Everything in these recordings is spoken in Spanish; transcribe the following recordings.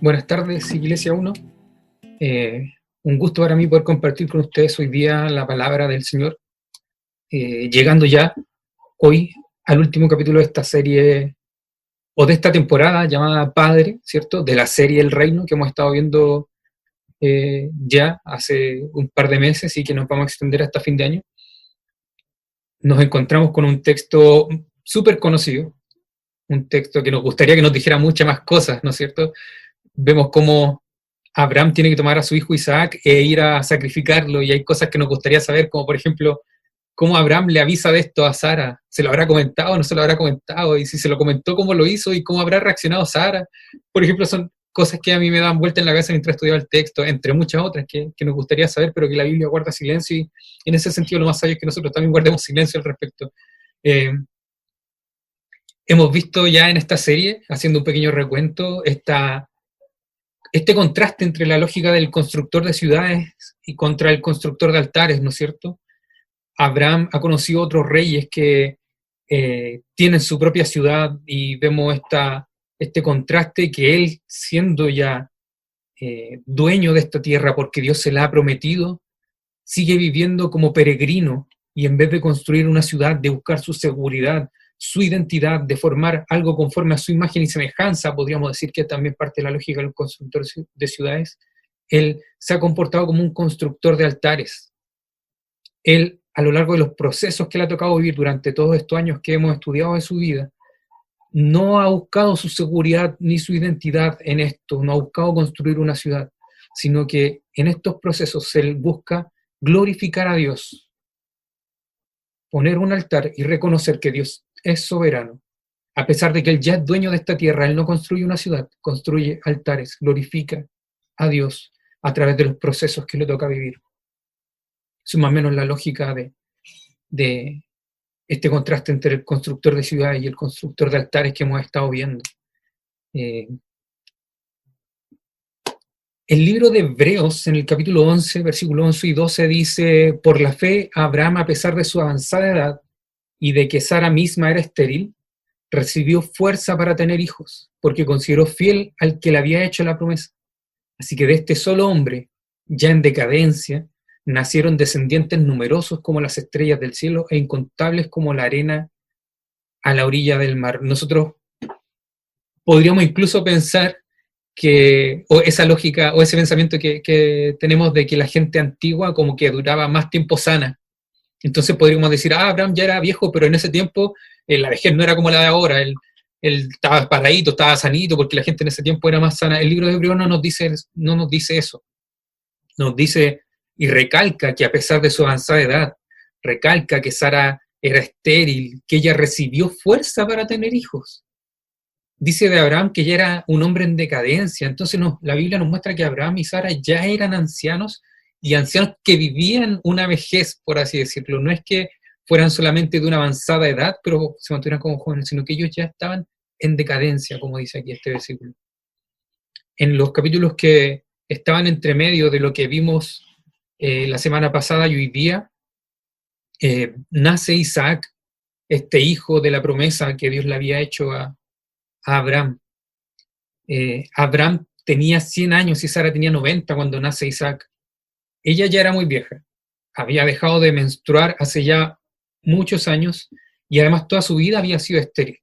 Buenas tardes, Iglesia 1. Un gusto para mí poder compartir con ustedes hoy día la palabra del Señor, llegando ya hoy al último capítulo de esta serie, o de esta temporada llamada Padre, ¿cierto? De la serie El Reino, que hemos estado viendo ya hace un par de meses y que nos vamos a extender hasta fin de año. Nos encontramos con un texto súper conocido, un texto que nos gustaría que nos dijera muchas más cosas, ¿no es cierto? Vemos cómo Abraham tiene que tomar a su hijo Isaac e ir a sacrificarlo, y hay cosas que nos gustaría saber, como por ejemplo, cómo Abraham le avisa de esto a Sara. ¿Se lo habrá comentado o no se lo habrá comentado? Y si se lo comentó, ¿cómo lo hizo? ¿Y cómo habrá reaccionado Sara? Por ejemplo, son cosas que a mí me dan vuelta en la cabeza mientras estudiaba el texto, entre muchas otras que nos gustaría saber, pero que la Biblia guarda silencio, y en ese sentido lo más sabio es que nosotros también guardemos silencio al respecto. Eh, Hemos visto ya en esta serie, haciendo un pequeño recuento, este contraste entre la lógica del constructor de ciudades y contra el constructor de altares, ¿no es cierto? Abraham ha conocido otros reyes que tienen su propia ciudad, y vemos este contraste, que él, siendo ya dueño de esta tierra porque Dios se la ha prometido, sigue viviendo como peregrino, y en vez de construir una ciudad, de buscar su seguridad, su identidad, de formar algo conforme a su imagen y semejanza, podríamos decir que también parte de la lógica del constructor de ciudades, él se ha comportado como un constructor de altares. Él, a lo largo de los procesos que le ha tocado vivir durante todos estos años que hemos estudiado de su vida, no ha buscado su seguridad ni su identidad en esto, no ha buscado construir una ciudad, sino que en estos procesos él busca glorificar a Dios, poner un altar y reconocer que Dios es soberano. A pesar de que él ya es dueño de esta tierra, él no construye una ciudad, construye altares, glorifica a Dios a través de los procesos que le toca vivir. Eso es más o menos la lógica de este contraste entre el constructor de ciudades y el constructor de altares que hemos estado viendo. El libro de Hebreos, en el capítulo 11, versículo 11 y 12, dice: por la fe, Abraham, a pesar de su avanzada edad y de que Sara misma era estéril, recibió fuerza para tener hijos, porque consideró fiel al que le había hecho la promesa. Así que de este solo hombre, ya en decadencia, nacieron descendientes numerosos como las estrellas del cielo e incontables como la arena a la orilla del mar. Nosotros podríamos incluso pensar o esa lógica, o ese pensamiento que tenemos de que la gente antigua como que duraba más tiempo sana. Entonces podríamos decir, Abraham ya era viejo, pero en ese tiempo la vejez no era como la de ahora, él estaba paradito, estaba sanito, porque la gente en ese tiempo era más sana. El libro de Hebreos no nos dice eso. Nos dice y recalca que a pesar de su avanzada edad, recalca que Sara era estéril, que ella recibió fuerza para tener hijos. Dice de Abraham que ya era un hombre en decadencia. Entonces la Biblia nos muestra que Abraham y Sara ya eran ancianos, y ancianos que vivían una vejez, por así decirlo. No es que fueran solamente de una avanzada edad, pero se mantuvieran como jóvenes, sino que ellos ya estaban en decadencia, como dice aquí este versículo. En los capítulos que estaban entre medio de lo que vimos la semana pasada y hoy día, nace Isaac, este hijo de la promesa que Dios le había hecho a Abraham. Abraham tenía 100 años y Sara tenía 90 cuando nace Isaac. Ella ya era muy vieja, había dejado de menstruar hace ya muchos años, y además toda su vida había sido estéril.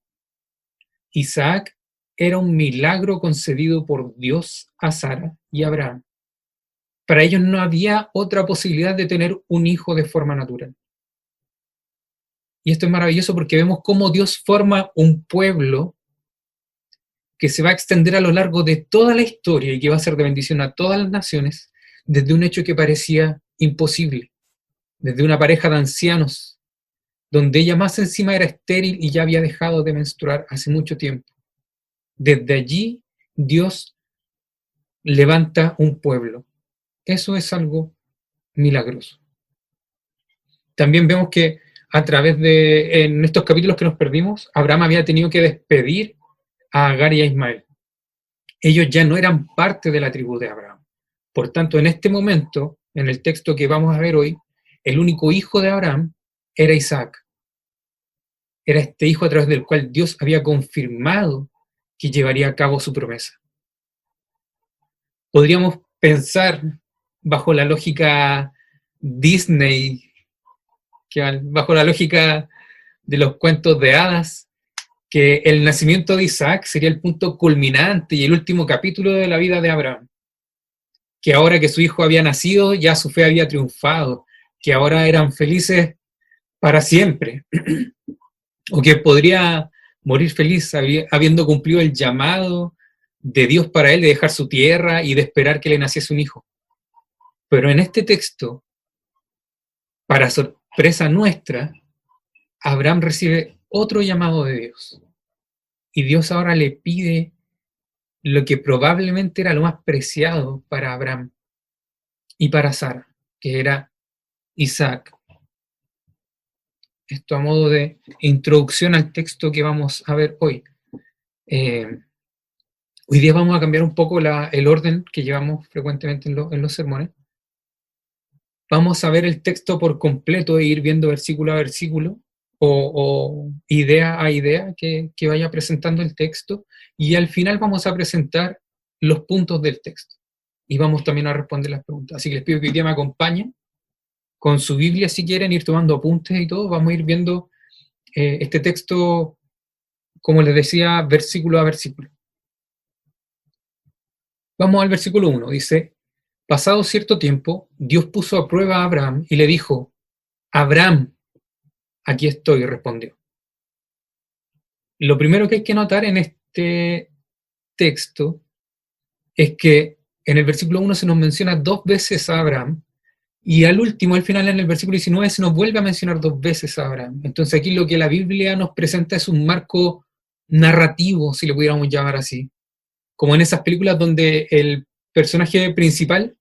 Isaac era un milagro concedido por Dios a Sara y a Abraham. Para ellos no había otra posibilidad de tener un hijo de forma natural. Y esto es maravilloso porque vemos cómo Dios forma un pueblo que se va a extender a lo largo de toda la historia y que va a ser de bendición a todas las naciones, desde un hecho que parecía imposible, desde una pareja de ancianos, donde ella más encima era estéril y ya había dejado de menstruar hace mucho tiempo. Desde allí Dios levanta un pueblo. Eso es algo milagroso. También vemos que en estos capítulos que nos perdimos, Abraham había tenido que despedir a Agar y a Ismael. Ellos ya no eran parte de la tribu de Abraham. Por tanto, en este momento, en el texto que vamos a ver hoy, el único hijo de Abraham era Isaac. Era este hijo a través del cual Dios había confirmado que llevaría a cabo su promesa. Podríamos pensar bajo la lógica Disney, bajo la lógica de los cuentos de hadas, que el nacimiento de Isaac sería el punto culminante y el último capítulo de la vida de Abraham. Que ahora que su hijo había nacido, ya su fe había triunfado, que ahora eran felices para siempre, o que podría morir feliz habiendo cumplido el llamado de Dios para él de dejar su tierra y de esperar que le naciese un hijo. Pero en este texto, para sorpresa nuestra, Abraham recibe otro llamado de Dios. Y Dios ahora le pide lo que probablemente era lo más preciado para Abraham y para Sara, que era Isaac. Esto a modo de introducción al texto que vamos a ver hoy. Hoy día vamos a cambiar un poco el orden que llevamos frecuentemente en los sermones. Vamos a ver el texto por completo e ir viendo versículo a versículo o idea a idea que vaya presentando el texto, y al final vamos a presentar los puntos del texto y vamos también a responder las preguntas. Así que les pido que hoy día me acompañen con su Biblia si quieren, ir tomando apuntes y todo. Vamos a ir viendo este texto, como les decía, versículo a versículo. Vamos al versículo 1, dice: pasado cierto tiempo, Dios puso a prueba a Abraham y le dijo: Abraham, aquí estoy, respondió. Lo primero que hay que notar en este texto es que en el versículo 1 se nos menciona 2 veces a Abraham, y al último, al final, en el versículo 19, se nos vuelve a mencionar 2 veces a Abraham. Entonces aquí lo que la Biblia nos presenta es un marco narrativo, si lo pudiéramos llamar así. Como en esas películas donde el personaje principal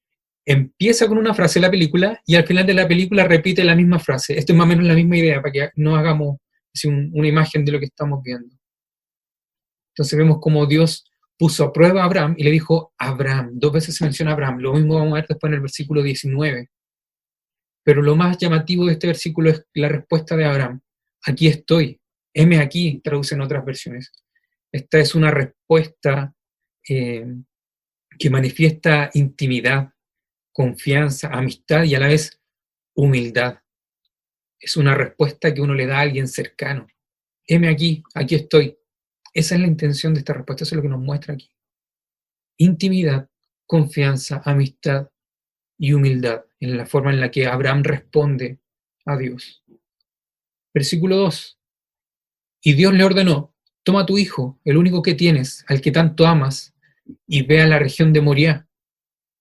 empieza con una frase de la película y al final de la película repite la misma frase. Esto es más o menos la misma idea, para que no hagamos así una imagen de lo que estamos viendo. Entonces vemos cómo Dios puso a prueba a Abraham y le dijo Abraham. 2 veces se menciona Abraham. Lo mismo vamos a ver después en el versículo 19. Pero lo más llamativo de este versículo es la respuesta de Abraham. Aquí estoy. Heme aquí, traducen otras versiones. Esta es una respuesta que manifiesta intimidad, confianza, amistad y a la vez humildad. Es una respuesta que uno le da a alguien cercano. Heme aquí, aquí estoy. Esa es la intención de esta respuesta, eso es lo que nos muestra aquí. Intimidad, confianza, amistad y humildad en la forma en la que Abraham responde a Dios. Versículo 2. Y Dios le ordenó: toma a tu hijo, el único que tienes, al que tanto amas, y ve a la región de Moriah.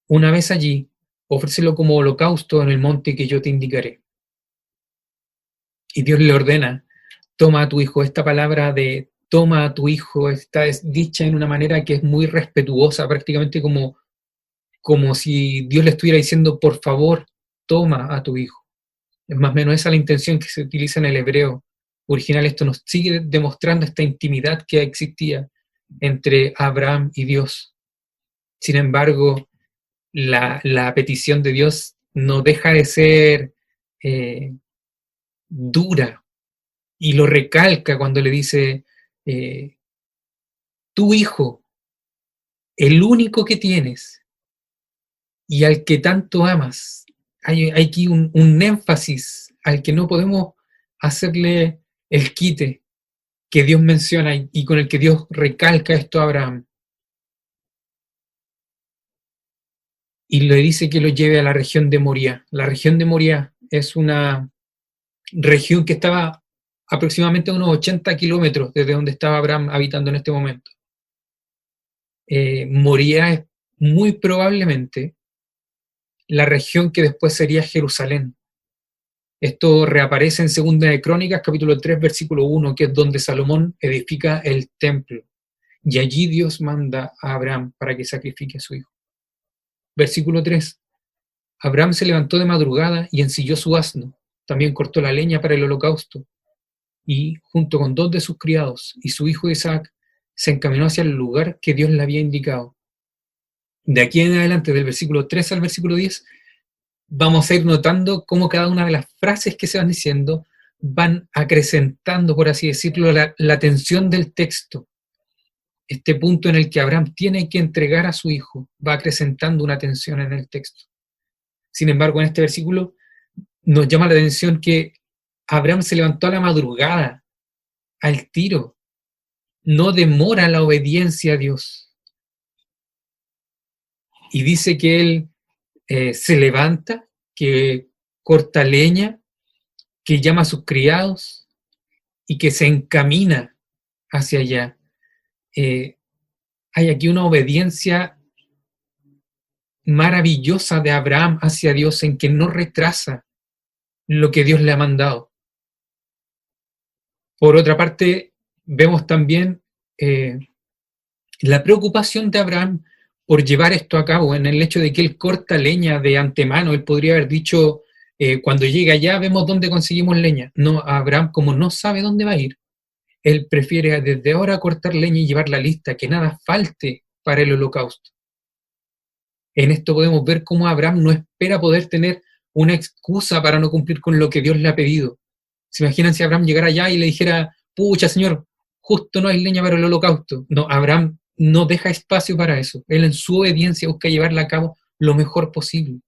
Una vez allí, ofrécelo como holocausto en el monte que yo te indicaré. Y Dios le ordena: toma a tu hijo. Esta palabra de toma a tu hijo está dicha en una manera que es muy respetuosa, prácticamente como si Dios le estuviera diciendo: por favor, toma a tu hijo. Es más o menos esa la intención que se utiliza en el hebreo original. Esto nos sigue demostrando esta intimidad que existía entre Abraham y Dios. Sin embargo, la petición de Dios no deja de ser dura, y lo recalca cuando le dice: tu hijo, el único que tienes y al que tanto amas. Hay aquí un énfasis al que no podemos hacerle el quite que Dios menciona y con el que Dios recalca esto a Abraham. Y le dice que lo lleve a la región de Moriah. La región de Moriah es una región que estaba aproximadamente a unos 80 kilómetros desde donde estaba Abraham habitando en este momento. Moriah es muy probablemente la región que después sería Jerusalén. Esto reaparece en Segunda de Crónicas, capítulo 3, versículo 1, que es donde Salomón edifica el templo. Y allí Dios manda a Abraham para que sacrifique a su hijo. Versículo 3. Abraham se levantó de madrugada y ensilló su asno. También cortó la leña para el holocausto. Y, junto con 2 de sus criados y su hijo Isaac, se encaminó hacia el lugar que Dios le había indicado. De aquí en adelante, del versículo 3 al versículo 10, vamos a ir notando cómo cada una de las frases que se van diciendo van acrecentando, por así decirlo, la tensión del texto. este punto en el que Abraham tiene que entregar a su hijo, va acrecentando una tensión en el texto. Sin embargo, en este versículo nos llama la atención que Abraham se levantó a la madrugada, al tiro, no demora la obediencia a Dios. Y dice que él se levanta, que corta leña, que llama a sus criados y que se encamina hacia allá. Hay aquí una obediencia maravillosa de Abraham hacia Dios en que no retrasa lo que Dios le ha mandado. Por otra parte, vemos también la preocupación de Abraham por llevar esto a cabo, en el hecho de que él corta leña de antemano. Él podría haber dicho, cuando llegue allá vemos dónde conseguimos leña. No, Abraham, como no sabe dónde va a ir, él prefiere desde ahora cortar leña y llevarla lista, que nada falte para el holocausto. En esto podemos ver cómo Abraham no espera poder tener una excusa para no cumplir con lo que Dios le ha pedido. ¿Se imaginan si Abraham llegara allá y le dijera, pucha, Señor, justo no hay leña para el holocausto? No, Abraham no deja espacio para eso. Él en su obediencia busca llevarla a cabo lo mejor posible.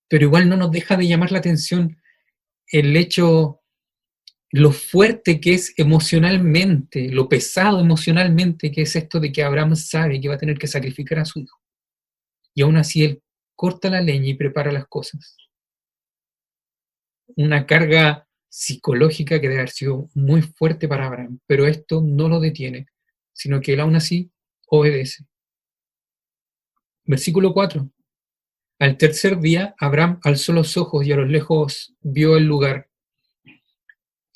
Pero igual no nos deja de llamar la atención el hecho, lo fuerte que es emocionalmente, lo pesado emocionalmente que es esto de que Abraham sabe que va a tener que sacrificar a su hijo. Y aún así él corta la leña y prepara las cosas. Una carga psicológica que debe haber sido muy fuerte para Abraham, pero esto no lo detiene, sino que él aún así obedece. Versículo 4. Al tercer día, Abraham alzó los ojos y a lo lejos vio el lugar.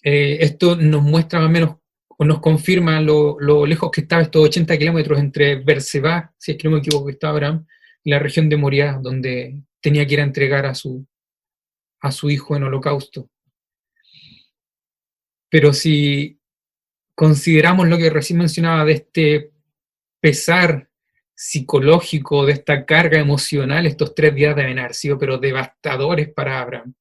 Esto nos muestra más o menos, o nos confirma lo lejos que estaba, estos 80 kilómetros entre Berseba, si es que no me equivoco, que estaba Abraham, y la región de Moriah, donde tenía que ir a entregar a su hijo en holocausto. Pero si consideramos lo que recién mencionaba de este pesar psicológico, de esta carga emocional, estos 3 días deben haber sido pero devastadores para Abraham.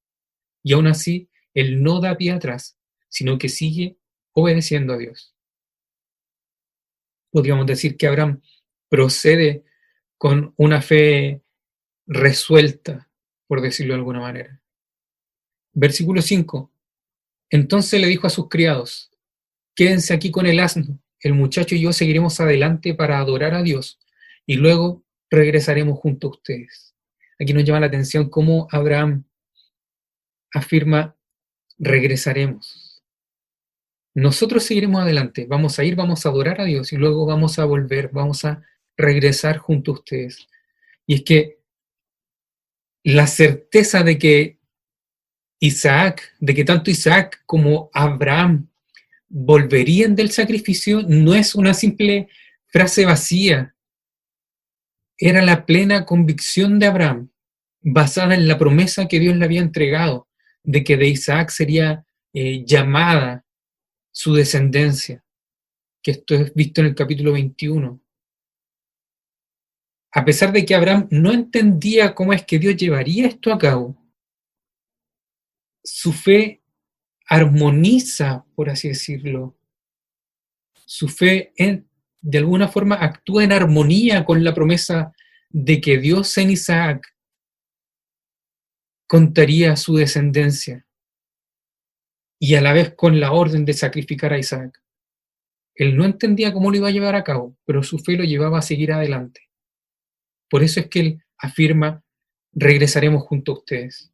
Y aún así, él no da pie atrás, sino que sigue obedeciendo a Dios. Podríamos decir que Abraham procede con una fe resuelta, por decirlo de alguna manera. Versículo 5. Entonces le dijo a sus criados, quédense aquí con el asno, el muchacho y yo seguiremos adelante para adorar a Dios, y luego regresaremos junto a ustedes. Aquí nos llama la atención cómo Abraham afirma, regresaremos. Nosotros seguiremos adelante, vamos a ir, vamos a adorar a Dios, y luego vamos a volver, vamos a regresar junto a ustedes. Y es que la certeza de que de que tanto Isaac como Abraham volverían del sacrificio, no es una simple frase vacía. Era la plena convicción de Abraham, basada en la promesa que Dios le había entregado, de que de Isaac sería llamada su descendencia, que esto es visto en el capítulo 21. A pesar de que Abraham no entendía cómo es que Dios llevaría esto a cabo, su fe armoniza, por así decirlo. Su fe, de alguna forma, actúa en armonía con la promesa de que Dios en Isaac contaría su descendencia y a la vez con la orden de sacrificar a Isaac. Él no entendía cómo lo iba a llevar a cabo, pero su fe lo llevaba a seguir adelante. Por eso es que él afirma, regresaremos junto a ustedes.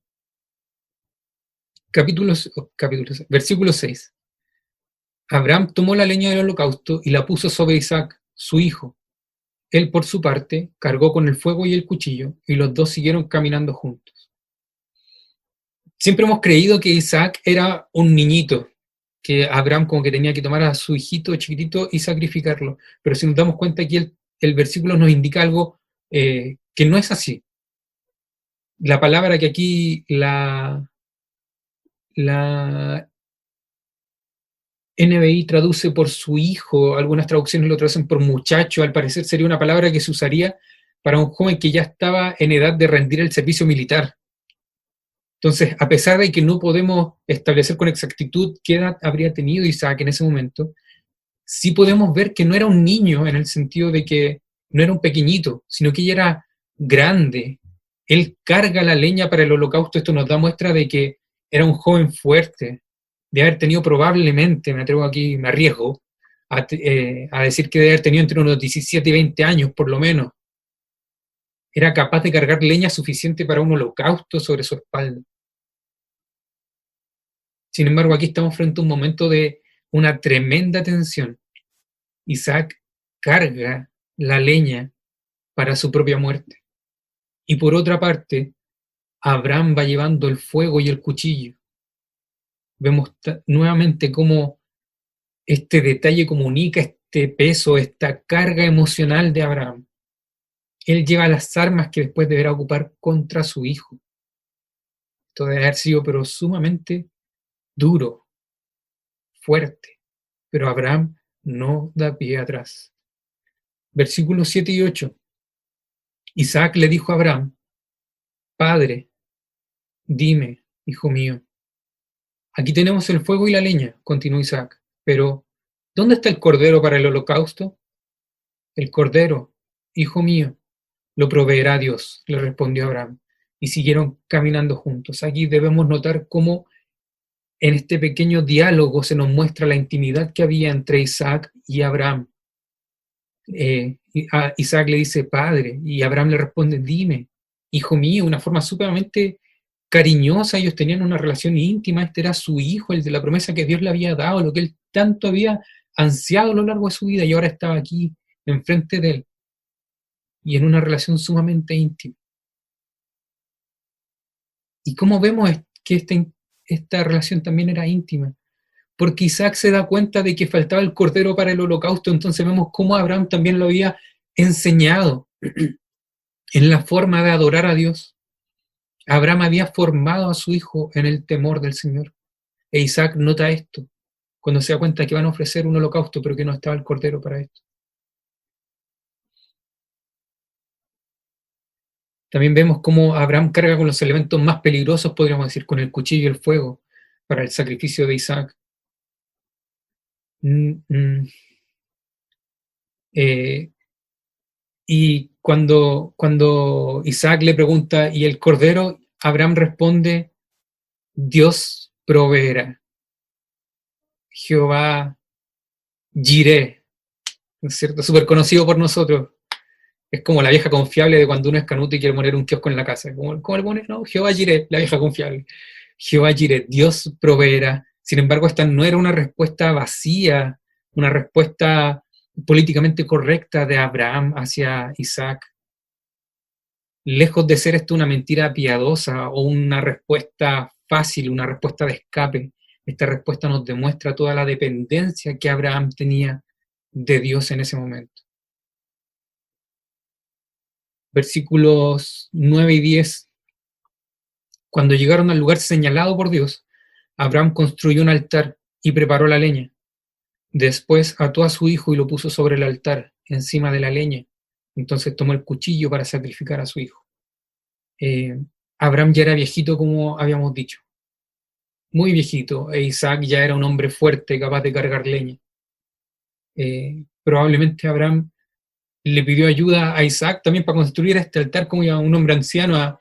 Versículo 6. Abraham tomó la leña del holocausto y la puso sobre Isaac, su hijo. Él, por su parte, cargó con el fuego y el cuchillo, y los dos siguieron caminando juntos. Siempre hemos creído que Isaac era un niñito, que Abraham como que tenía que tomar a su hijito chiquitito y sacrificarlo. Pero si nos damos cuenta aquí, el versículo nos indica algo que no es así. La palabra que aquí la NBI traduce por su hijo, algunas traducciones lo traducen por muchacho, al parecer sería una palabra que se usaría para un joven que ya estaba en edad de rendir el servicio militar. Entonces, a pesar de que no podemos establecer con exactitud qué edad habría tenido Isaac en ese momento, sí podemos ver que no era un niño en el sentido de que no era un pequeñito, sino que ella era grande. Él carga la leña para el holocausto. Esto nos da muestra de que era un joven fuerte, de haber tenido probablemente, me atrevo aquí, me arriesgo, a decir que de haber tenido entre unos 17 y 20 años por lo menos. Era capaz de cargar leña suficiente para un holocausto sobre su espalda. Sin embargo, aquí estamos frente a un momento de una tremenda tensión. Isaac carga la leña para su propia muerte. Y por otra parte, Abraham va llevando el fuego y el cuchillo. Vemos nuevamente cómo este detalle comunica este peso, esta carga emocional de Abraham. Él lleva las armas que después deberá ocupar contra su hijo. Esto debe haber sido pero sumamente duro, fuerte. Pero Abraham no da pie atrás. Versículos 7 y 8. Isaac le dijo a Abraham: Padre, dime, hijo mío. Aquí tenemos el fuego y la leña, continuó Isaac, pero ¿dónde está el cordero para el holocausto? El cordero, hijo mío, lo proveerá Dios, le respondió Abraham, y siguieron caminando juntos. Aquí debemos notar cómo en este pequeño diálogo se nos muestra la intimidad que había entre Isaac y Abraham. Isaac le dice padre, y Abraham le responde dime, hijo mío, una forma sumamente cariñosa. Ellos tenían una relación íntima. Este era su hijo, el de la promesa que Dios le había dado, lo que él tanto había ansiado a lo largo de su vida, y ahora estaba aquí enfrente de él y en una relación sumamente íntima. ¿Y cómo vemos que esta relación también era íntima? Porque Isaac se da cuenta de que faltaba el cordero para el holocausto. Entonces vemos cómo Abraham también lo había enseñado en la forma de adorar a Dios. Abraham había formado a su hijo en el temor del Señor. E Isaac nota esto cuando se da cuenta que van a ofrecer un holocausto, pero que no estaba el cordero para esto. También vemos cómo Abraham carga con los elementos más peligrosos, podríamos decir, con el cuchillo y el fuego, para el sacrificio de Isaac. Y cuando Isaac le pregunta, ¿y el cordero? Abraham responde, Dios proveerá. Jehová Jireh, ¿no es cierto? Súper conocido por nosotros. Es como la vieja confiable de cuando uno es canuto y quiere poner un kiosco en la casa. ¿Cómo le pone? No, Jehová Jireh, la vieja confiable. Jehová Jireh, Dios proveerá. Sin embargo, esta no era una respuesta vacía, una respuesta políticamente correcta de Abraham hacia Isaac. Lejos de ser esto una mentira piadosa o una respuesta fácil, una respuesta de escape, esta respuesta nos demuestra toda la dependencia que Abraham tenía de Dios en ese momento. Versículos 9 y 10. Cuando llegaron al lugar señalado por Dios, Abraham construyó un altar y preparó la leña. Después ató a su hijo y lo puso sobre el altar, encima de la leña. Entonces tomó el cuchillo para sacrificar a su hijo. Abraham ya era viejito, como habíamos dicho, muy viejito, e Isaac ya era un hombre fuerte, capaz de cargar leña. Probablemente Abraham le pidió ayuda a Isaac también para construir este altar, como ya un hombre anciano, a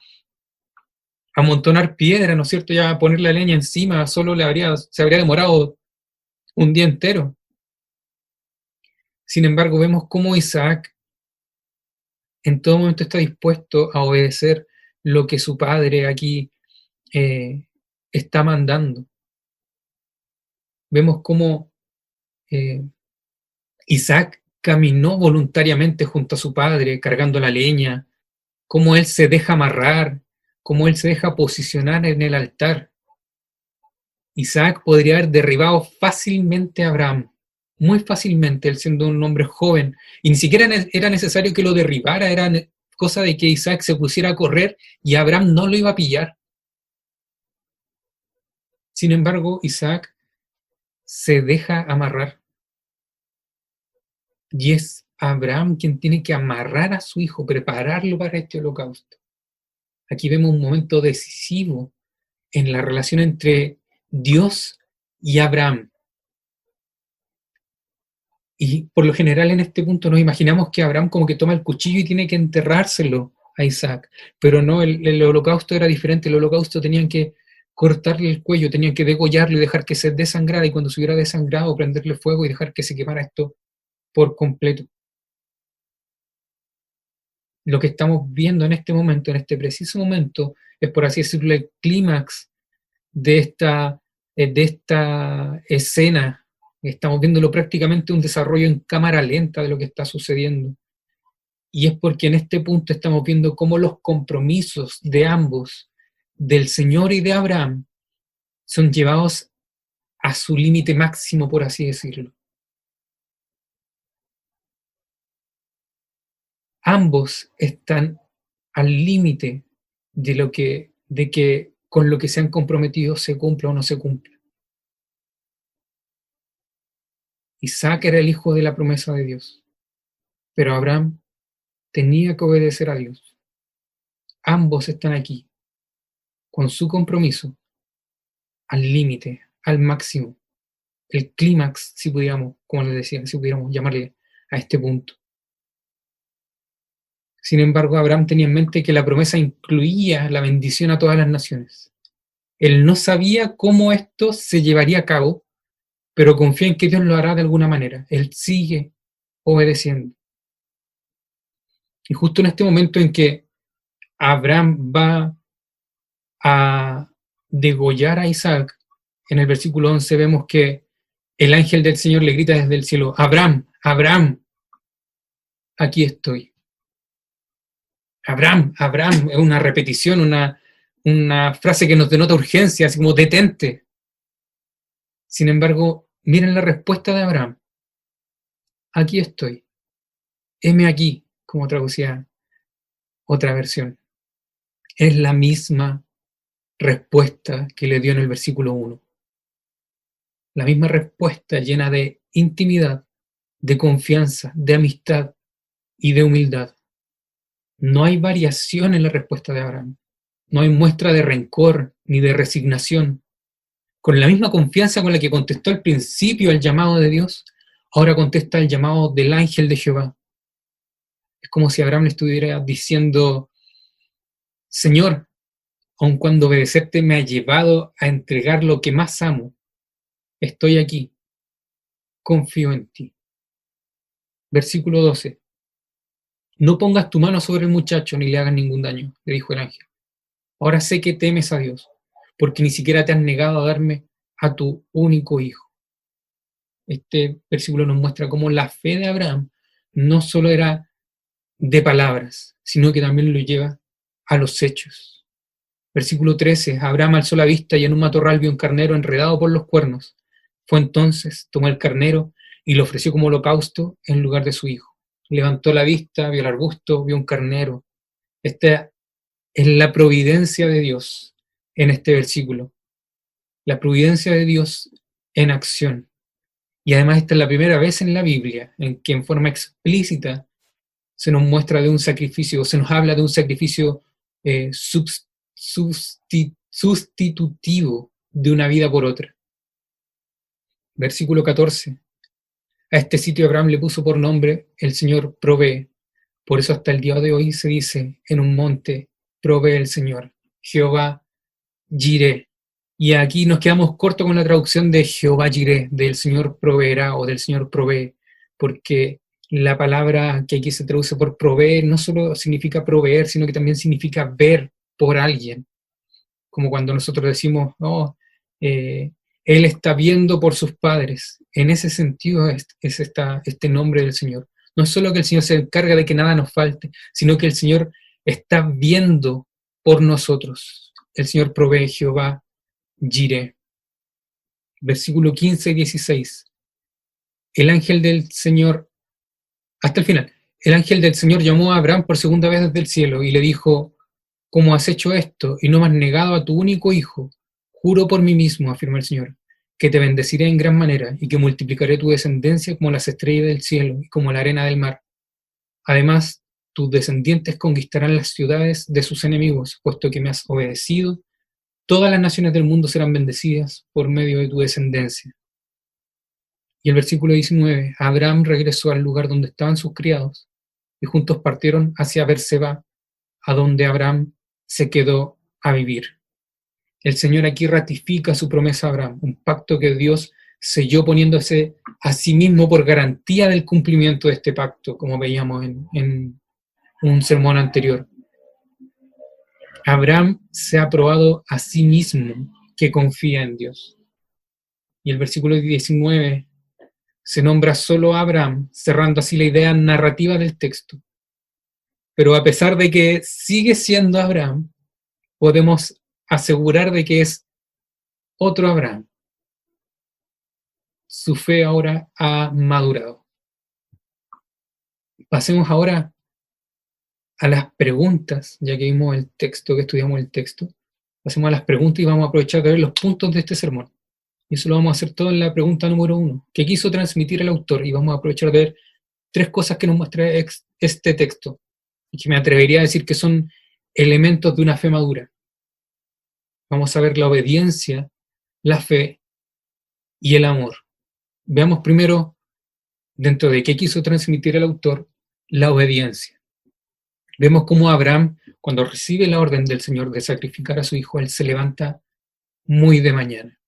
amontonar piedra, ¿no es cierto? Ya a poner la leña encima, solo se habría demorado un día entero. Sin embargo, vemos cómo Isaac en todo momento está dispuesto a obedecer lo que su padre aquí está mandando. Vemos cómo Isaac caminó voluntariamente junto a su padre, cargando la leña, cómo él se deja amarrar, cómo él se deja posicionar en el altar. Isaac podría haber derribado fácilmente a Abraham, muy fácilmente, él siendo un hombre joven, y ni siquiera era necesario que lo derribara, era cosa de que Isaac se pusiera a correr y Abraham no lo iba a pillar. Sin embargo, Isaac se deja amarrar. Y es Abraham quien tiene que amarrar a su hijo, prepararlo para este holocausto. Aquí vemos un momento decisivo en la relación entre Dios y Abraham. Y por lo general en este punto nos imaginamos que Abraham como que toma el cuchillo y tiene que enterrárselo a Isaac, pero no, el holocausto era diferente. El holocausto tenían que cortarle el cuello, tenían que degollarlo y dejar que se desangrara, y cuando se hubiera desangrado prenderle fuego y dejar que se quemara esto por completo. Lo que estamos viendo en este momento, en este preciso momento, es, por así decirlo, el clímax de esta escena. Estamos viéndolo prácticamente un desarrollo en cámara lenta de lo que está sucediendo. Y es porque en este punto estamos viendo cómo los compromisos de ambos, del Señor y de Abraham, son llevados a su límite máximo, por así decirlo. Ambos están al límite de que con lo que se han comprometido se cumpla o no se cumpla. Isaac era el hijo de la promesa de Dios, pero Abraham tenía que obedecer a Dios. Ambos están aquí, con su compromiso, al límite, al máximo, el clímax, si pudiéramos, como les decía, si pudiéramos llamarle a este punto. Sin embargo, Abraham tenía en mente que la promesa incluía la bendición a todas las naciones. Él no sabía cómo esto se llevaría a cabo, pero confía en que Dios lo hará de alguna manera. Él sigue obedeciendo. Y justo en este momento en que Abraham va a degollar a Isaac, en el versículo 11 vemos que el ángel del Señor le grita desde el cielo: Abraham, Abraham, aquí estoy. Abraham, Abraham, es una repetición, una frase que nos denota urgencia, así como detente. Sin embargo, miren la respuesta de Abraham: aquí estoy, heme aquí, como traducía otra versión. Es la misma respuesta que le dio en el versículo 1. La misma respuesta llena de intimidad, de confianza, de amistad y de humildad. No hay variación en la respuesta de Abraham. No hay muestra de rencor ni de resignación. Con la misma confianza con la que contestó al principio al llamado de Dios, ahora contesta el llamado del ángel de Jehová. Es como si Abraham le estuviera diciendo: Señor, aun cuando obedecerte me ha llevado a entregar lo que más amo, estoy aquí, confío en ti. Versículo 12. No pongas tu mano sobre el muchacho ni le hagas ningún daño, le dijo el ángel. Ahora sé que temes a Dios, porque ni siquiera te has negado a darme a tu único hijo. Este versículo nos muestra cómo la fe de Abraham no solo era de palabras, sino que también lo lleva a los hechos. Versículo 13. Abraham alzó la vista y en un matorral vio un carnero enredado por los cuernos. Fue entonces, tomó el carnero y lo ofreció como holocausto en lugar de su hijo. Levantó la vista, vio el arbusto, vio un carnero. Esta es la providencia de Dios en este versículo. La providencia de Dios en acción. Y además esta es la primera vez en la Biblia en que en forma explícita se nos muestra de un sacrificio, o se nos habla de un sacrificio sustitutivo de una vida por otra. Versículo 14. A este sitio Abraham le puso por nombre: el Señor provee. Por eso hasta el día de hoy se dice: en un monte provee el Señor, Jehová Jireh. Y aquí nos quedamos cortos con la traducción de Jehová Jireh, del Señor proveerá o del Señor provee, porque la palabra que aquí se traduce por proveer no solo significa proveer, sino que también significa ver por alguien. Como cuando nosotros decimos: oh, él está viendo por sus padres. En ese sentido es este nombre del Señor. No es solo que el Señor se encarga de que nada nos falte, sino que el Señor está viendo por nosotros. El Señor provee, Jehová Jireh. Versículo 15 y 16. El ángel del Señor, hasta el final, el ángel del Señor llamó a Abraham por segunda vez desde el cielo y le dijo: ¿cómo has hecho esto y no me has negado a tu único hijo? Juro por mí mismo, afirma el Señor, que te bendeciré en gran manera y que multiplicaré tu descendencia como las estrellas del cielo y como la arena del mar. Además, tus descendientes conquistarán las ciudades de sus enemigos, puesto que me has obedecido. Todas las naciones del mundo serán bendecidas por medio de tu descendencia. Y el versículo 19, Abraham regresó al lugar donde estaban sus criados, y juntos partieron hacia Berseba, a donde Abraham se quedó a vivir. El Señor aquí ratifica su promesa a Abraham, un pacto que Dios selló poniéndose a sí mismo por garantía del cumplimiento de este pacto, como veíamos en un sermón anterior. Abraham se ha probado a sí mismo que confía en Dios. Y el versículo 19 se nombra solo a Abraham, cerrando así la idea narrativa del texto. Pero a pesar de que sigue siendo Abraham, podemos asegurar de que es otro Abraham. Su fe ahora ha madurado. Pasemos ahora a las preguntas, ya que vimos el texto, que estudiamos el texto. Pasemos a las preguntas y vamos a aprovechar de ver los puntos de este sermón. Y eso lo vamos a hacer todo en la pregunta número 1. ¿Qué quiso transmitir el autor? Y vamos a aprovechar de ver 3 cosas que nos muestra este texto, y que me atrevería a decir que son elementos de una fe madura. Vamos a ver la obediencia, la fe y el amor. Veamos primero, dentro de qué quiso transmitir el autor, la obediencia. Vemos cómo Abraham, cuando recibe la orden del Señor de sacrificar a su hijo, él se levanta muy de mañana,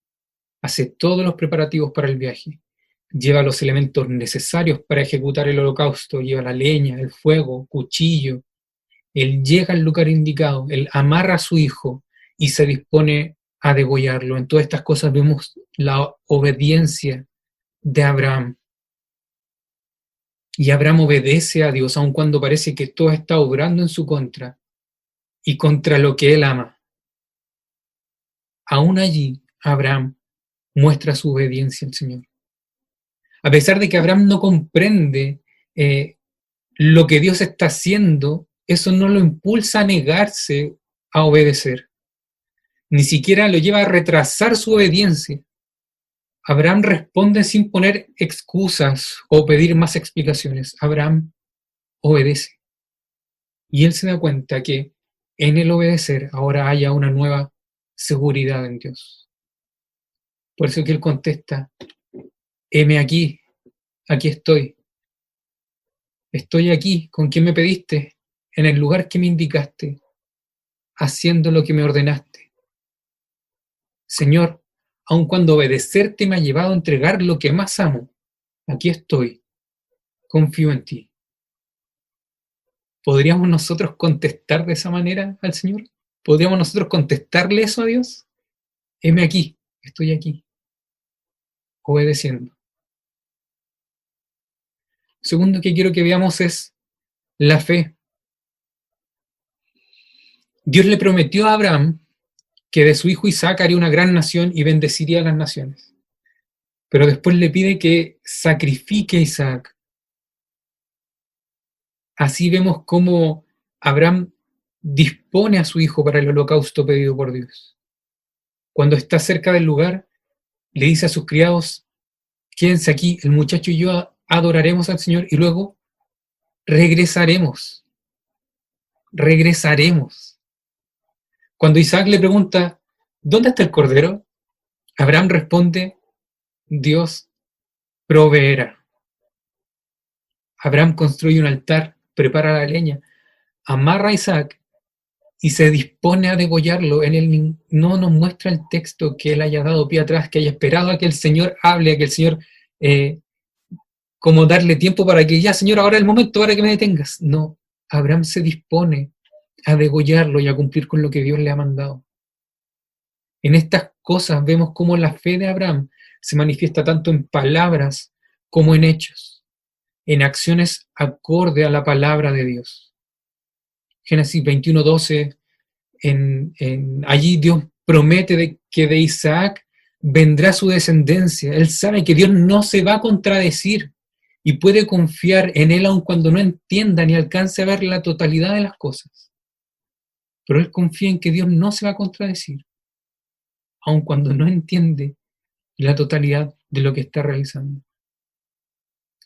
hace todos los preparativos para el viaje, lleva los elementos necesarios para ejecutar el holocausto, lleva la leña, el fuego, cuchillo. Él llega al lugar indicado, él amarra a su hijo y se dispone a degollarlo. En todas estas cosas vemos la obediencia de Abraham. Y Abraham obedece a Dios, aun cuando parece que todo está obrando en su contra y contra lo que él ama. Aún allí, Abraham muestra su obediencia al Señor. A pesar de que Abraham no comprende lo que Dios está haciendo, eso no lo impulsa a negarse a obedecer. Ni siquiera lo lleva a retrasar su obediencia. Abraham responde sin poner excusas o pedir más explicaciones. Abraham obedece. Y él se da cuenta que en el obedecer ahora haya una nueva seguridad en Dios. Por eso que él contesta, heme aquí, aquí estoy. Estoy aquí, ¿con quién me pediste? En el lugar que me indicaste, haciendo lo que me ordenaste. Señor, aun cuando obedecerte me ha llevado a entregar lo que más amo, aquí estoy, confío en ti. ¿Podríamos nosotros contestar de esa manera al Señor? ¿Podríamos nosotros contestarle eso a Dios? Heme aquí, estoy aquí, obedeciendo. Segundo que quiero que veamos es la fe. Dios le prometió a Abraham que de su hijo Isaac haría una gran nación y bendeciría a las naciones. Pero después le pide que sacrifique a Isaac. Así vemos cómo Abraham dispone a su hijo para el holocausto pedido por Dios. Cuando está cerca del lugar, le dice a sus criados, quédense aquí, el muchacho y yo adoraremos al Señor y luego regresaremos. Regresaremos. Cuando Isaac le pregunta, ¿dónde está el cordero? Abraham responde, Dios proveerá. Abraham construye un altar, prepara la leña, amarra a Isaac y se dispone a degollarlo. En él no nos muestra el texto que él haya dado pie atrás, que haya esperado a que el Señor hable, a que el Señor, como darle tiempo para que ya, Señor, ahora es el momento para que me detengas. No, Abraham se dispone a degollarlo y a cumplir con lo que Dios le ha mandado. En estas cosas vemos cómo la fe de Abraham se manifiesta tanto en palabras como en hechos, en acciones acorde a la palabra de Dios. Génesis 21:12, allí Dios promete que de Isaac vendrá su descendencia. Él sabe que Dios no se va a contradecir y puede confiar en él aun cuando no entienda ni alcance a ver la totalidad de las cosas. Pero él confía en que Dios no se va a contradecir, aun cuando no entiende la totalidad de lo que está realizando.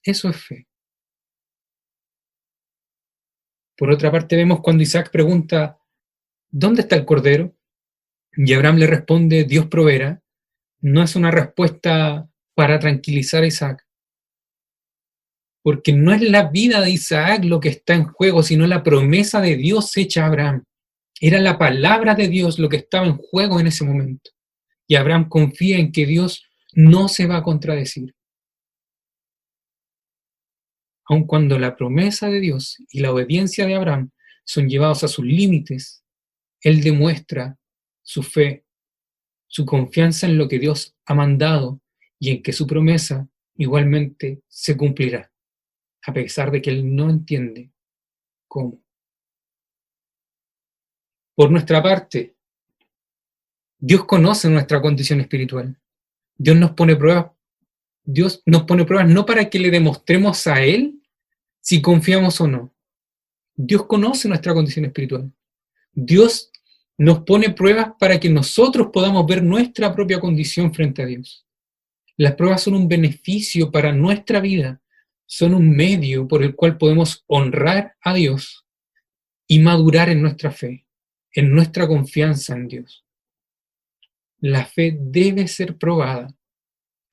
Eso es fe. Por otra parte, vemos cuando Isaac pregunta, ¿dónde está el cordero? Y Abraham le responde, Dios proveerá. No es una respuesta para tranquilizar a Isaac. Porque no es la vida de Isaac lo que está en juego, sino la promesa de Dios hecha a Abraham. Era la palabra de Dios lo que estaba en juego en ese momento. Y Abraham confía en que Dios no se va a contradecir. Aun cuando la promesa de Dios y la obediencia de Abraham son llevados a sus límites, él demuestra su fe, su confianza en lo que Dios ha mandado y en que su promesa igualmente se cumplirá, a pesar de que él no entiende cómo. Por nuestra parte, Dios conoce nuestra condición espiritual. Dios nos pone pruebas. Dios nos pone pruebas no para que le demostremos a Él si confiamos o no. Dios conoce nuestra condición espiritual. Dios nos pone pruebas para que nosotros podamos ver nuestra propia condición frente a Dios. Las pruebas son un beneficio para nuestra vida, son un medio por el cual podemos honrar a Dios y madurar en nuestra fe, en nuestra confianza en Dios. La fe debe ser probada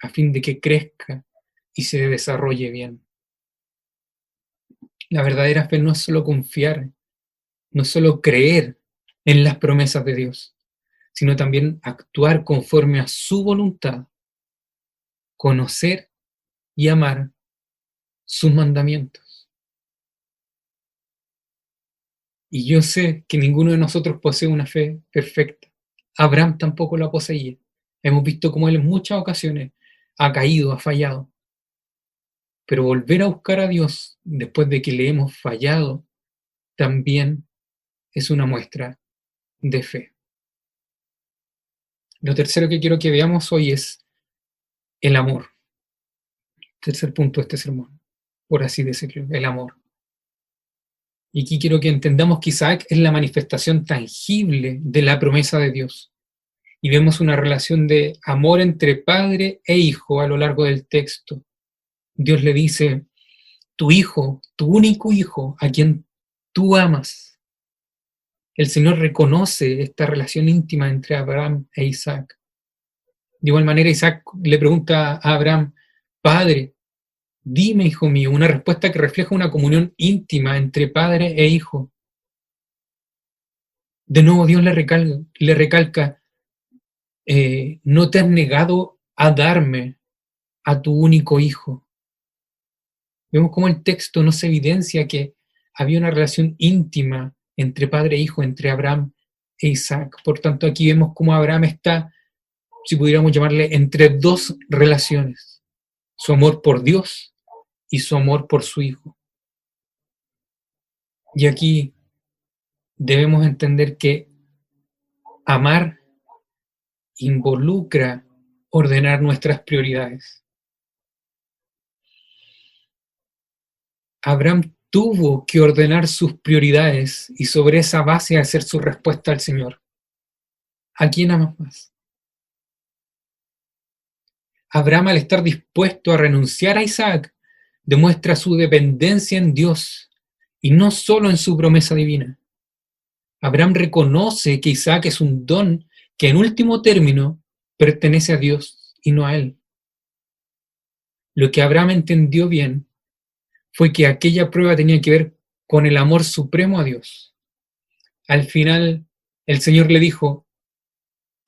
a fin de que crezca y se desarrolle bien. La verdadera fe no es solo confiar, no es solo creer en las promesas de Dios, sino también actuar conforme a su voluntad, conocer y amar sus mandamientos. Y yo sé que ninguno de nosotros posee una fe perfecta. Abraham tampoco la poseía. Hemos visto cómo él en muchas ocasiones ha caído, ha fallado. Pero volver a buscar a Dios después de que le hemos fallado también es una muestra de fe. Lo tercero que quiero que veamos hoy es el amor. Tercer punto de este sermón, por así decirlo, el amor. Y aquí quiero que entendamos que Isaac es la manifestación tangible de la promesa de Dios. Y vemos una relación de amor entre padre e hijo a lo largo del texto. Dios le dice, tu hijo, tu único hijo, a quien tú amas. El Señor reconoce esta relación íntima entre Abraham e Isaac. De igual manera, Isaac le pregunta a Abraham, Padre, dime, hijo mío, una respuesta que refleja una comunión íntima entre padre e hijo. De nuevo, Dios le recalca no te has negado a darme a tu único hijo. Vemos cómo el texto nos evidencia que había una relación íntima entre padre e hijo, entre Abraham e Isaac. Por tanto, aquí vemos cómo Abraham está, si pudiéramos llamarle, entre dos relaciones. Su amor por Dios y su amor por su hijo. Y aquí debemos entender que amar involucra ordenar nuestras prioridades. Abraham tuvo que ordenar sus prioridades y sobre esa base hacer su respuesta al Señor. ¿A quién amas más? Abraham, al estar dispuesto a renunciar a Isaac, demuestra su dependencia en Dios y no solo en su promesa divina. Abraham reconoce que Isaac es un don que en último término pertenece a Dios y no a él. Lo que Abraham entendió bien fue que aquella prueba tenía que ver con el amor supremo a Dios. Al final, el Señor le dijo,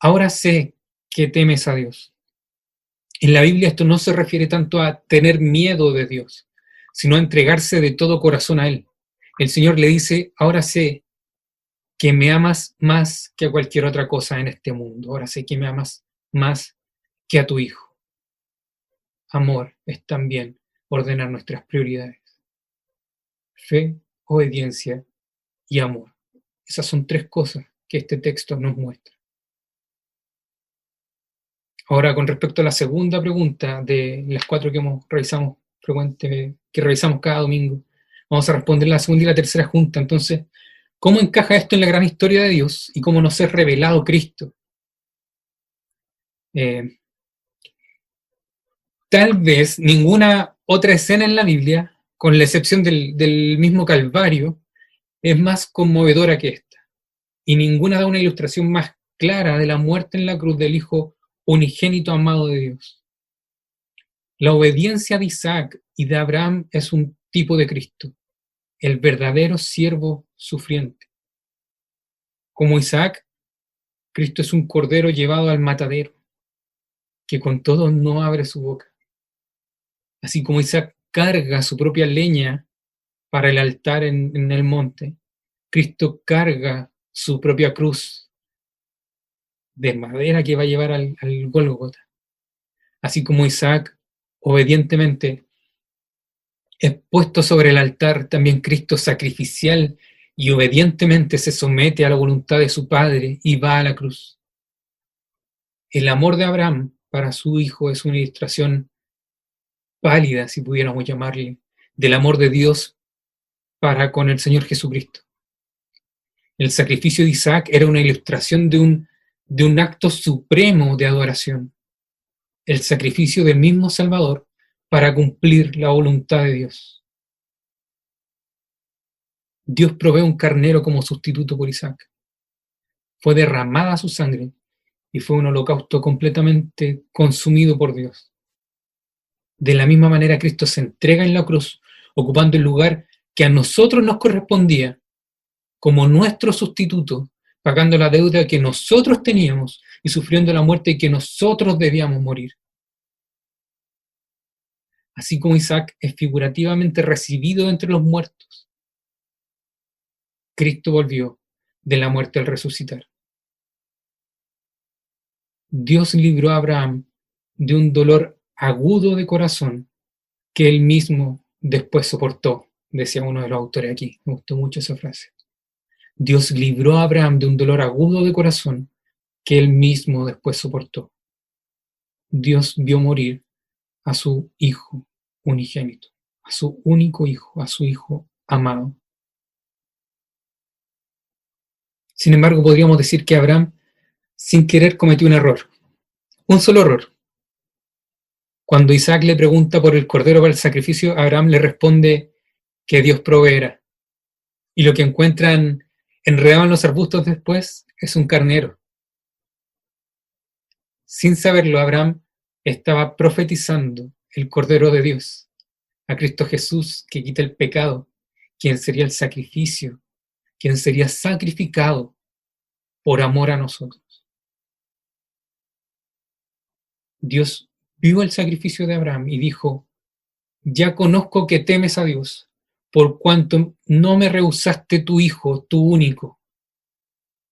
ahora sé que temes a Dios. En la Biblia esto no se refiere tanto a tener miedo de Dios, sino a entregarse de todo corazón a Él. El Señor le dice, ahora sé que me amas más que a cualquier otra cosa en este mundo. Ahora sé que me amas más que a tu hijo. Amor es también ordenar nuestras prioridades. Fe, obediencia y amor. Esas son tres cosas que este texto nos muestra. Ahora, con respecto a la segunda pregunta de las cuatro que revisamos que revisamos cada domingo, vamos a responder la segunda y la tercera junta. Entonces, ¿cómo encaja esto en la gran historia de Dios y cómo nos es revelado Cristo? Tal vez ninguna otra escena en la Biblia, con la excepción del mismo Calvario, es más conmovedora que esta. Y ninguna da una ilustración más clara de la muerte en la cruz del Hijo unigénito amado de Dios. La obediencia de Isaac y de Abraham es un tipo de Cristo, el verdadero siervo sufriente. Como Isaac, Cristo es un cordero llevado al matadero, que con todo no abre su boca. Así como Isaac carga su propia leña para el altar en el monte, Cristo carga su propia cruz de madera que va a llevar al Gólgota. Así como Isaac obedientemente es puesto sobre el altar, también Cristo sacrificial y obedientemente se somete a la voluntad de su Padre y va a la cruz. El amor de Abraham para su hijo es una ilustración pálida, si pudiéramos llamarle, del amor de Dios para con el Señor Jesucristo. El sacrificio de Isaac era una ilustración de un acto supremo de adoración, el sacrificio del mismo Salvador para cumplir la voluntad de Dios. Dios provee un carnero como sustituto por Isaac. Fue derramada su sangre y fue un holocausto completamente consumido por Dios. De la misma manera, Cristo se entrega en la cruz, ocupando el lugar que a nosotros nos correspondía, como nuestro sustituto, pagando la deuda que nosotros teníamos y sufriendo la muerte que nosotros debíamos morir. Así como Isaac es figurativamente recibido entre los muertos, Cristo volvió de la muerte al resucitar. Dios libró a Abraham de un dolor agudo de corazón que él mismo después soportó, decía uno de los autores aquí. Me gustó mucho esa frase. Dios libró a Abraham de un dolor agudo de corazón que él mismo después soportó. Dios vio morir a su hijo unigénito, a su único hijo, a su hijo amado. Sin embargo, podríamos decir que Abraham, sin querer, cometió un error. Un solo error. Cuando Isaac le pregunta por el cordero para el sacrificio, Abraham le responde que Dios proveerá. Y lo que encuentran enredado en los arbustos después es un carnero. Sin saberlo, Abraham estaba profetizando el Cordero de Dios, a Cristo Jesús que quita el pecado, quien sería el sacrificio, quien sería sacrificado por amor a nosotros. Dios vio el sacrificio de Abraham y dijo: ya conozco que temes a Dios, por cuanto no me rehusaste tu hijo, tu único.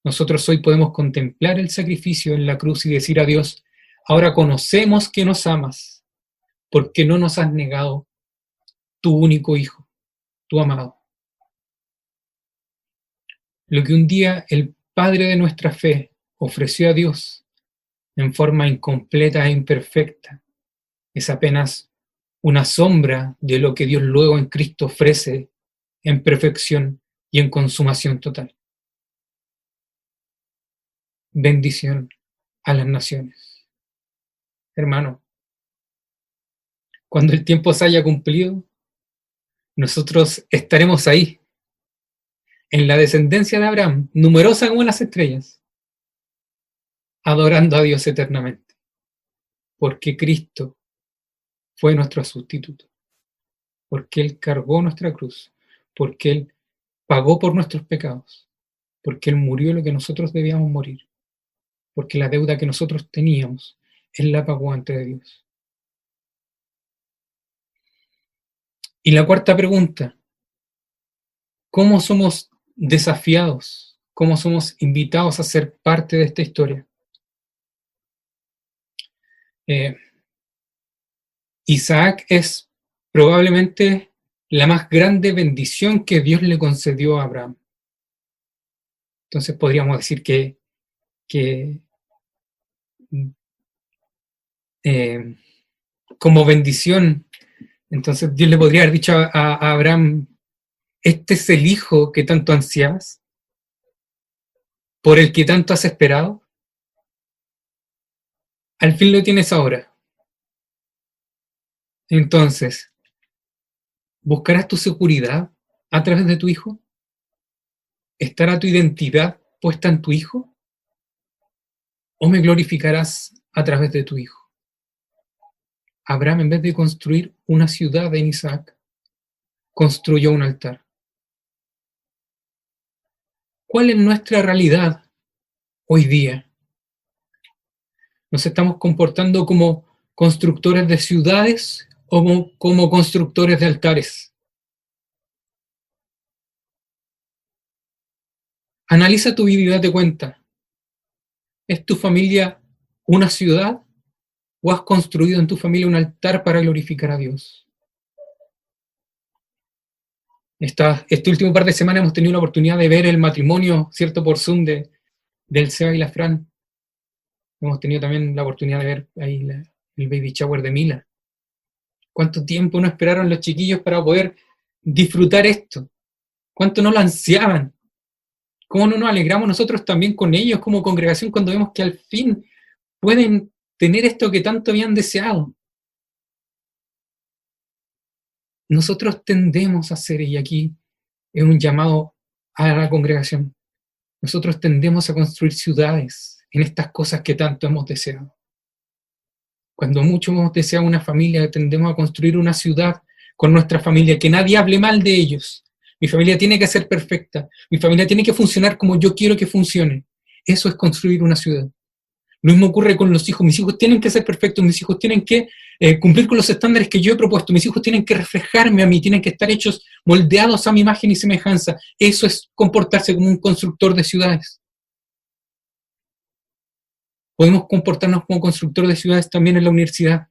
Nosotros hoy podemos contemplar el sacrificio en la cruz y decir a Dios: ahora conocemos que nos amas, porque no nos has negado tu único hijo, tu amado. Lo que un día el Padre de nuestra fe ofreció a Dios en forma incompleta e imperfecta es apenas una sombra de lo que Dios luego en Cristo ofrece en perfección y en consumación total. Bendición a las naciones. Hermano, cuando el tiempo se haya cumplido, nosotros estaremos ahí, en la descendencia de Abraham, numerosa como las estrellas, adorando a Dios eternamente, porque Cristo fue nuestro sustituto, porque Él cargó nuestra cruz, porque Él pagó por nuestros pecados, porque Él murió lo que nosotros debíamos morir, porque la deuda que nosotros teníamos, Él la pagó ante Dios. Y la cuarta pregunta: ¿cómo somos desafiados? ¿Cómo somos invitados a ser parte de esta historia? Isaac es probablemente la más grande bendición que Dios le concedió a Abraham. Entonces podríamos decir que eh, como bendición, entonces Dios le podría haber dicho a Abraham: este es el hijo que tanto ansiabas, por el que tanto has esperado. Al fin lo tienes ahora. Entonces, ¿buscarás tu seguridad a través de tu hijo? ¿Estará tu identidad puesta en tu hijo? ¿O me glorificarás a través de tu hijo? Abraham, en vez de construir una ciudad en Isaac, construyó un altar. ¿Cuál es nuestra realidad hoy día? ¿Nos estamos comportando como constructores de ciudades o como constructores de altares? Analiza tu vida y date cuenta. ¿Es tu familia una ciudad o has construido en tu familia un altar para glorificar a Dios? Este último par de semanas hemos tenido la oportunidad de ver el matrimonio, ¿cierto?, por Zoom del Seba y la Fran. Hemos tenido también la oportunidad de ver ahí el baby shower de Mila. ¿Cuánto tiempo no esperaron los chiquillos para poder disfrutar esto? ¿Cuánto no lo ansiaban? ¿Cómo no nos alegramos nosotros también con ellos como congregación cuando vemos que al fin pueden tener esto que tanto habían deseado? Nosotros tendemos a hacer, y aquí es un llamado a la congregación, nosotros tendemos a construir ciudades en estas cosas que tanto hemos deseado. Cuando mucho hemos deseado una familia, tendemos a construir una ciudad con nuestra familia, que nadie hable mal de ellos. Mi familia tiene que ser perfecta, mi familia tiene que funcionar como yo quiero que funcione. Eso es construir una ciudad. Lo mismo ocurre con los hijos. Mis hijos tienen que ser perfectos, mis hijos tienen que cumplir con los estándares que yo he propuesto, mis hijos tienen que reflejarme a mí, tienen que estar hechos, moldeados a mi imagen y semejanza. Eso es comportarse como un constructor de ciudades. Podemos comportarnos como constructor de ciudades también en la universidad.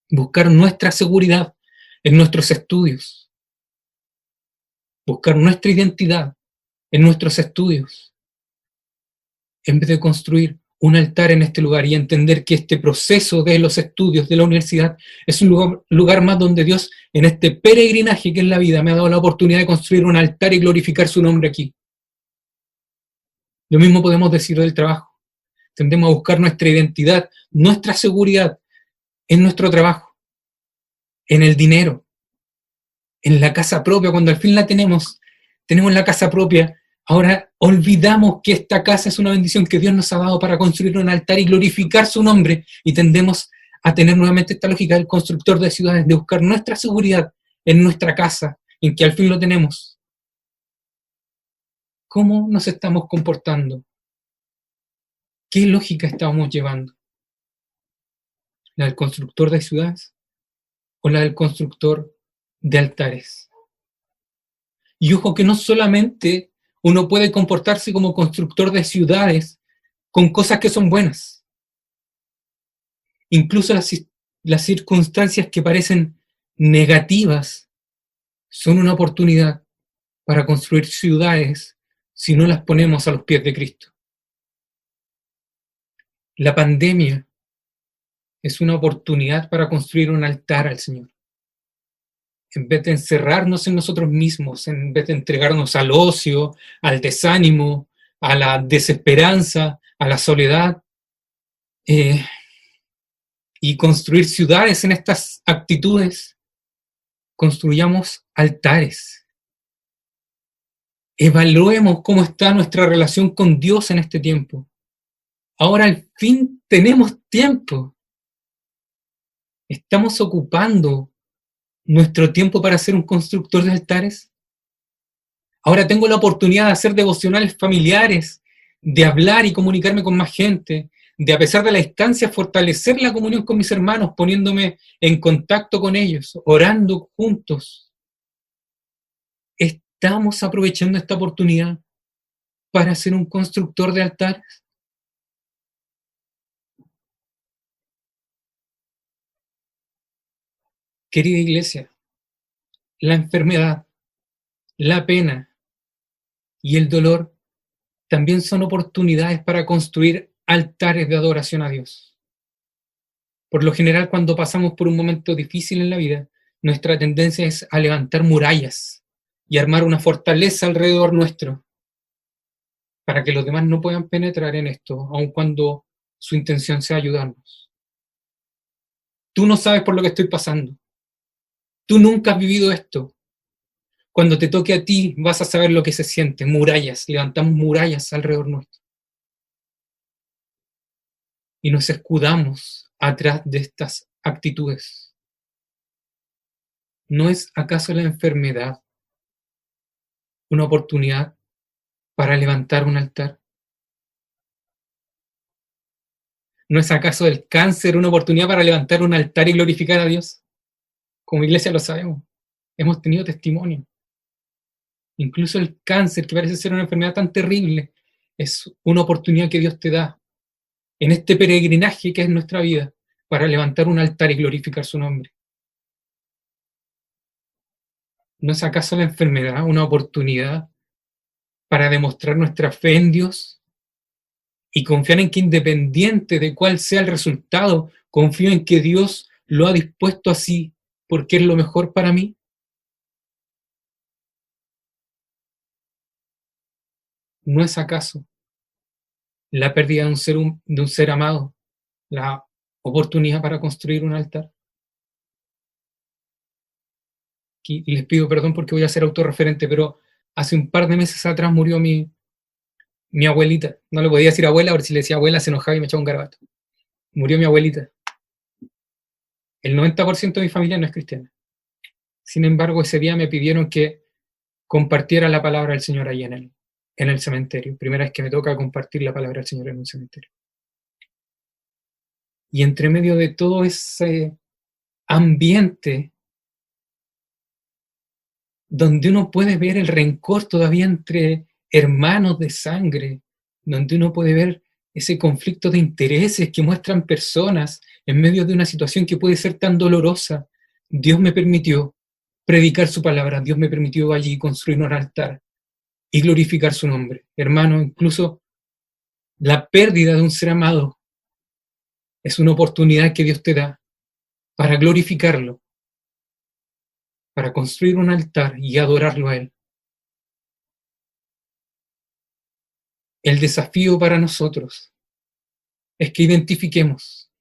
Buscar nuestra seguridad en nuestros estudios. Buscar nuestra identidad en nuestros estudios. En vez de construir un altar en este lugar y entender que este proceso de los estudios de la universidad es un lugar más donde Dios, en este peregrinaje que es la vida, me ha dado la oportunidad de construir un altar y glorificar su nombre aquí. Lo mismo podemos decir del trabajo. Tendemos a buscar nuestra identidad, nuestra seguridad en nuestro trabajo, en el dinero, en la casa propia. Cuando al fin la tenemos la casa propia, ahora olvidamos que esta casa es una bendición que Dios nos ha dado para construir un altar y glorificar su nombre, y tendemos a tener nuevamente esta lógica del constructor de ciudades, de buscar nuestra seguridad en nuestra casa, en que al fin lo tenemos. ¿Cómo nos estamos comportando? ¿Qué lógica estamos llevando? ¿La del constructor de ciudades o la del constructor de altares? Y ojo que no solamente uno puede comportarse como constructor de ciudades con cosas que son buenas. Incluso las circunstancias que parecen negativas son una oportunidad para construir ciudades si no las ponemos a los pies de Cristo. La pandemia es una oportunidad para construir un altar al Señor. En vez de encerrarnos en nosotros mismos, en vez de entregarnos al ocio, al desánimo, a la desesperanza, a la soledad, y construir ciudades en estas actitudes, construyamos altares. Evaluemos cómo está nuestra relación con Dios en este tiempo. Ahora al fin tenemos tiempo. ¿Estamos ocupando nuestro tiempo para ser un constructor de altares? Ahora tengo la oportunidad de hacer devocionales familiares, de hablar y comunicarme con más gente, de, a pesar de la distancia, fortalecer la comunión con mis hermanos, poniéndome en contacto con ellos, orando juntos. ¿Estamos aprovechando esta oportunidad para ser un constructor de altares? Querida iglesia, la enfermedad, la pena y el dolor también son oportunidades para construir altares de adoración a Dios. Por lo general, cuando pasamos por un momento difícil en la vida, nuestra tendencia es a levantar murallas y armar una fortaleza alrededor nuestro para que los demás no puedan penetrar en esto, aun cuando su intención sea ayudarnos. Tú no sabes por lo que estoy pasando. Tú nunca has vivido esto. Cuando te toque a ti, vas a saber lo que se siente. Murallas, levantamos murallas alrededor nuestro. Y nos escudamos atrás de estas actitudes? ¿No es acaso la enfermedad una oportunidad para levantar un altar? ¿No es acaso el cáncer una oportunidad para levantar un altar y glorificar a Dios? Como iglesia lo sabemos, hemos tenido testimonio. Incluso el cáncer, que parece ser una enfermedad tan terrible, es una oportunidad que Dios te da en este peregrinaje que es nuestra vida, para levantar un altar y glorificar su nombre. ¿No es acaso la enfermedad una oportunidad para demostrar nuestra fe en Dios y confiar en que, independiente de cuál sea el resultado, confío en que Dios lo ha dispuesto así porque es lo mejor para mí? ¿No es acaso la pérdida de un ser amado la oportunidad para construir un altar? Y les pido perdón porque voy a ser autorreferente, pero hace un par de meses atrás murió mi abuelita. No le podía decir abuela, porque si le decía abuela se enojaba y me echaba un garabato. Murió mi abuelita. El 90% de mi familia no es cristiana. Sin embargo, ese día me pidieron que compartiera la palabra del Señor ahí en el cementerio. Primera vez que me toca compartir la palabra del Señor en un cementerio. Y entre medio de todo ese ambiente donde uno puede ver el rencor todavía entre hermanos de sangre, donde uno puede ver ese conflicto de intereses que muestran personas en medio de una situación que puede ser tan dolorosa, Dios me permitió predicar su palabra, Dios me permitió allí construir un altar y glorificar su nombre. Hermano, incluso la pérdida de un ser amado es una oportunidad que Dios te da para glorificarlo, para construir un altar y adorarlo a Él. El desafío para nosotros es que identifiquemos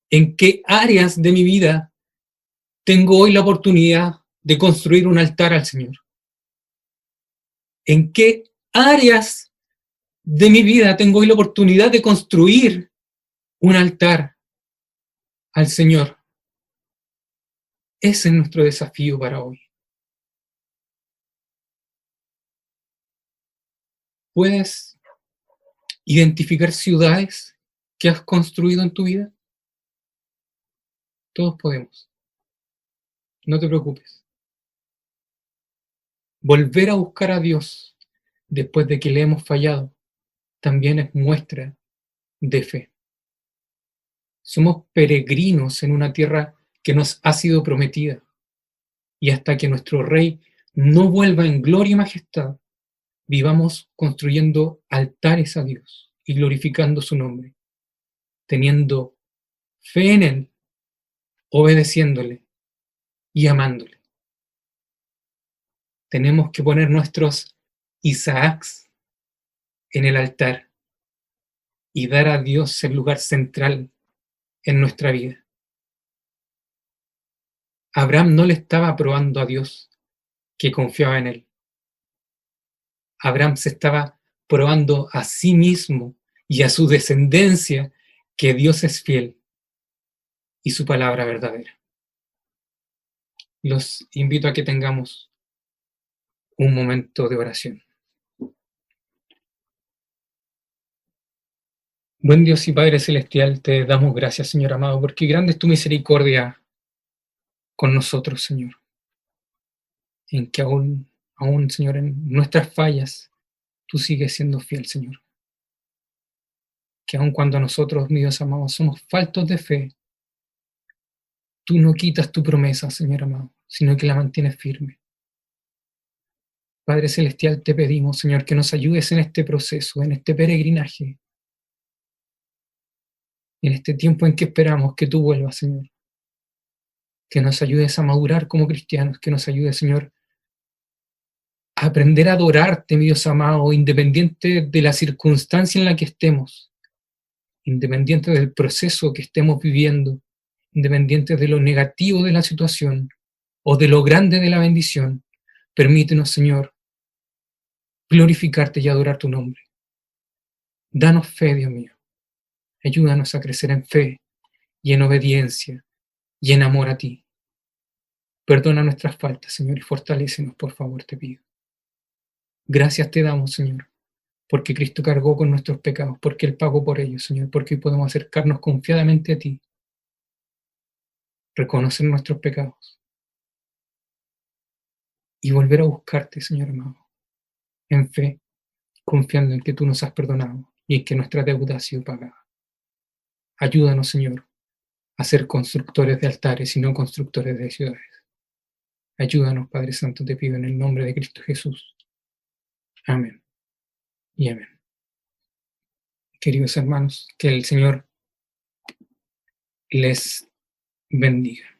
en qué áreas de mi vida tengo hoy la oportunidad de construir un altar al Señor. En qué áreas de mi vida tengo hoy la oportunidad de construir un altar al Señor. Ese es nuestro desafío para hoy. ¿Puedes identificar ciudades que has construido en tu vida? Todos podemos. No te preocupes. Volver a buscar a Dios después de que le hemos fallado también es muestra de fe. Somos peregrinos en una tierra que nos ha sido prometida, y hasta que nuestro Rey no vuelva en gloria y majestad, vivamos construyendo altares a Dios y glorificando su nombre, teniendo fe en Él, obedeciéndole y amándole. Tenemos que poner nuestros Isaacs en el altar y dar a Dios el lugar central en nuestra vida. Abraham no le estaba probando a Dios que confiaba en él. Abraham se estaba probando a sí mismo y a su descendencia que Dios es fiel y su palabra verdadera. Los invito a que tengamos un momento de oración. Buen Dios y Padre Celestial, te damos gracias, Señor amado, porque grande es tu misericordia con nosotros, Señor. En que aún, Señor, en nuestras fallas, tú sigues siendo fiel, Señor. Que aun cuando nosotros, mi Dios amado, somos faltos de fe, tú no quitas tu promesa, Señor amado, sino que la mantienes firme. Padre Celestial, te pedimos, Señor, que nos ayudes en este proceso, en este peregrinaje, en este tiempo en que esperamos que tú vuelvas, Señor. Que nos ayudes a madurar como cristianos, que nos ayudes, Señor, a aprender a adorarte, mi Dios amado, independiente de la circunstancia en la que estemos, independiente del proceso que estemos viviendo, independiente de lo negativo de la situación o de lo grande de la bendición. Permítenos, Señor, glorificarte y adorar tu nombre. Danos fe, Dios mío. Ayúdanos a crecer en fe y en obediencia y en amor a ti. Perdona nuestras faltas, Señor, y fortalécenos, por favor, te pido. Gracias te damos, Señor, porque Cristo cargó con nuestros pecados, porque Él pagó por ellos, Señor, porque hoy podemos acercarnos confiadamente a ti, reconocer nuestros pecados y volver a buscarte, Señor amado, en fe, confiando en que tú nos has perdonado y en que nuestra deuda ha sido pagada. Ayúdanos, Señor, a ser constructores de altares y no constructores de ciudades. Ayúdanos, Padre Santo, te pido en el nombre de Cristo Jesús. Amén y amén. Queridos hermanos, que el Señor les bendiga.